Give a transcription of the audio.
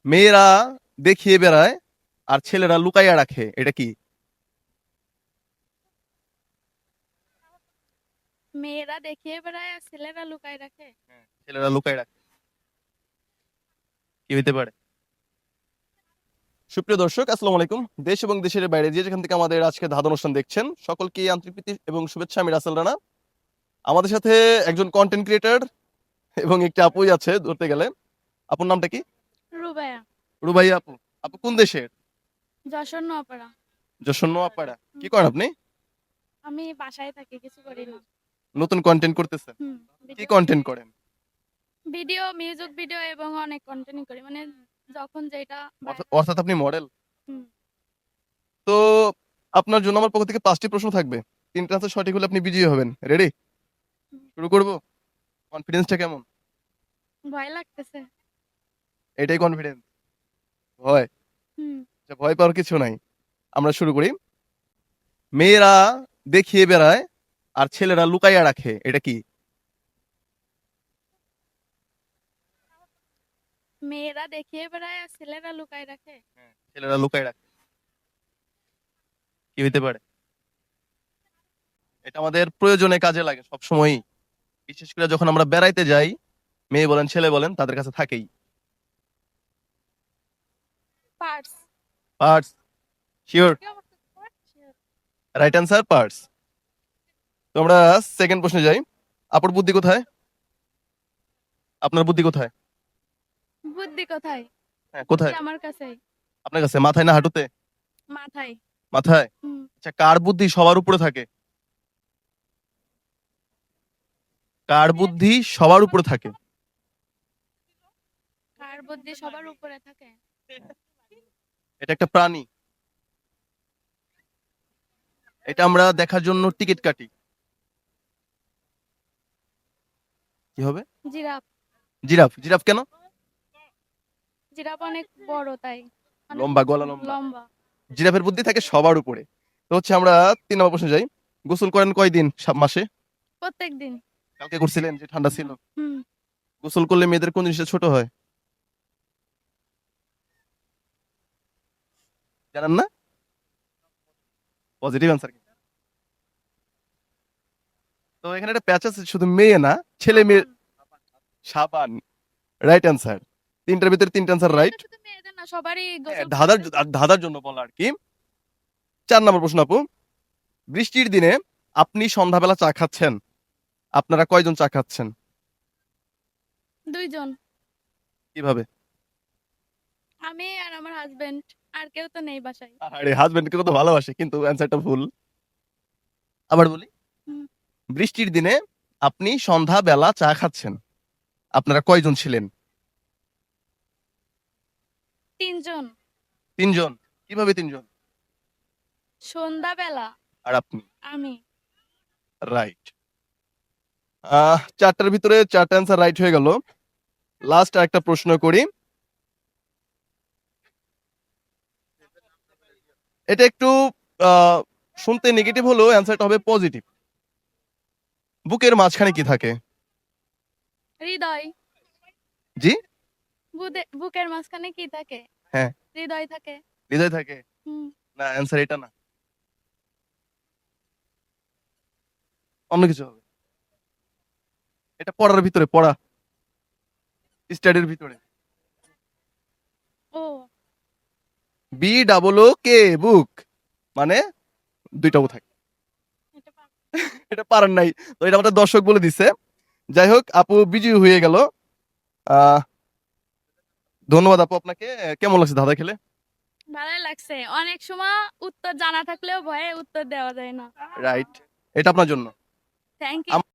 মেয়েরা দেখিয়ে বেড়ায় আর ছেলেরা লুকাইয়া রাখে, এটা কি? মেয়েরা দেখিয়ে বেড়ায় আর ছেলেরা লুকায় রাখে। ছেলেরা লুকায় রাখে, কি হইতে পারে? সুপ্রিয় দর্শক, আসসালামু আলাইকুম। দেশ এবং দেশের বাইরে যে যেখান থেকে আমাদের আজকে ধাঁধা অনুষ্ঠান দেখছেন, সকলকে আন্তরিক প্রীতি এবং শুভেচ্ছা। আমি রাসেল রানা। আমাদের সাথে একজন কন্টেন্ট ক্রিয়েটর এবং একটি আপুই আছে ধরতে গেলে। আপুর নামটা কি? রুবায়া। রুবাইয়া আপু। আপু কোন দেশের? যশোর নোয়াপাড়া। যশোর নোয়াপাড়া। কি করেন আপনি? আমি বাসায় থাকি, কিছু করি না। নতুন কন্টেন্ট করতেছেন? কি কন্টেন্ট করেন? ভিডিও, মিউজিক ভিডিও এবং অনেক কন্টেন্ট করি, মানে যখন যেটা অর্থাৎ আপনি মডেল? হুম। তো আপনার জন্য আমার পক্ষ থেকে 5টি প্রশ্ন থাকবে। 3টা আনসার সঠিক হলে আপনি বিজয়ী হবেন। রেডি? শুরু করব। কনফিডেন্সটা কেমন? ভয় লাগতেছে। এটাই কনফিডেন্স? ভয়? হুম। আচ্ছা, ভয় পাওয়ার কিছু নাই। আমরা শুরু করি। মেয়েরা দেখিয়ে বেড়ায় আর ছেলেরা লুকাইয়া রাখে, এটা কি? মেয়েরা দেখিয়ে বেড়ায় আর ছেলেরা লুকায় রাখে। ছেলেরা লুকায় রাখে, কি হইতে পারে? এটা আমাদের প্রয়োজনে কাজে লাগে সব সময়ই। বিশেষ করে যখন আমরা বেড়াইতে যাই, মেয়ে বলেন ছেলে বলেন, তাদের কাছে থাকেই। Purse. Purse? Sure? Right answer purse. তো আমরা সেকেন্ড প্রশ্নে যাই। আপুর বুদ্ধি কোথায়? আপনার বুদ্ধি কোথায়? বুদ্ধি কোথায়? হ্যাঁ, কোথায়? আমার কাছে। আপনার কাছে? মাথায় না হাঁটুতে? মাথায়। মাথায়? হুম। আচ্ছা, কার বুদ্ধি সবার উপরে থাকে? কার বুদ্ধি সবার উপরে থাকে? কার বুদ্ধি সবার উপরে থাকে? এটা একটা প্রাণী। এটা আমরা দেখার জন্য টিকিট কাটি। কি হবে? জিরাফ। জিরাফ? জিরাফ কেন? জিরাফ অনেক বড়, তাই অনেক লম্বা, গলা লম্বা। লম্বা। জিরাফের বুদ্ধি থাকে সবার উপরে। তো হচ্ছে আমরা 3 নম্বর প্রশ্নে যাই। গোসল করেন কয়দিন মাসে? প্রত্যেক দিন। কালকে করছিলেন যে ঠান্ডা ছিল। হুম। গোসল করলে মেয়েদের কোন জিনিসটা ছোট হয়? জানেন না? Positive answer. তো এখানে একটা প্যাচ আছে, শুধু মেয়ে না, ছেলে মেয়ে। সাবান? Right answer. 3টার ভিতরে 3টা অ্যান্সার রাইট। এটা শুধু মেয়েদের না, সবারই গোসল ধাঁধার করতে। ধাঁধার জন্য বলা আর কি। 4 নম্বর প্রশ্ন আপু। বৃষ্টির দিনে আপনি সন্ধ্যাবেলা চা খাচ্ছেন, আপনারা কয়জন চা খাচ্ছেন? 2 জন। কিভাবে? আমি আর আমার হাজবেন্ড, আর কেউ তো নেই বাসায়। আরে, হাজবেন্ডকে কত ভালোবাসে, কিন্তু অ্যান্সারটা ভুল। আবার বলি। হুম। বৃষ্টির দিনে আপনি সন্ধ্যাবেলা চা খাচ্ছেন, আপনারা কয়জন ছিলেন? 3 জন। 3জন? কিভাবে 3জন? সন্ধ্যাবেলা আর আপনি? আমি। রাইট। 4টার ভিতরে 4টা অ্যান্সার রাইট হয়ে গেল। লাস্ট একটা প্রশ্ন করি। এটা একটু আহ, শুনতে নেগেটিভ হলেও অ্যান্সারটা হবে পজিটিভ। বুকের মাঝখানে কি থাকে? হৃদয়। জি? বুকের মাঝখানে কি থাকে? হ্যাঁ। হৃদয় থাকে। হৃদয় থাকে? হুম। না, অ্যান্সার এটা না, অন্য কিছু হবে। এটা পড়ার ভিতরে, পড়া, স্টাডির ভিতরে। ও। BOOK, বুক, মানে 2টা ও থাকে। এটা এটা পারেন নাই, তো এটা আমাদের দর্শক বলে দিছে। যাই হোক, আপু বিজয়ী হয়ে গেল। আহ ধন্যবাদ আপু আপনাকে। কেমন লাগছে ধাঁধা খেলে? ভালোই লাগছে। অনেক সময় উত্তর জানা থাকলেও ভয়ে উত্তর দেওয়া যায় না। রাইট। এটা আপনার জন্য। Thank you.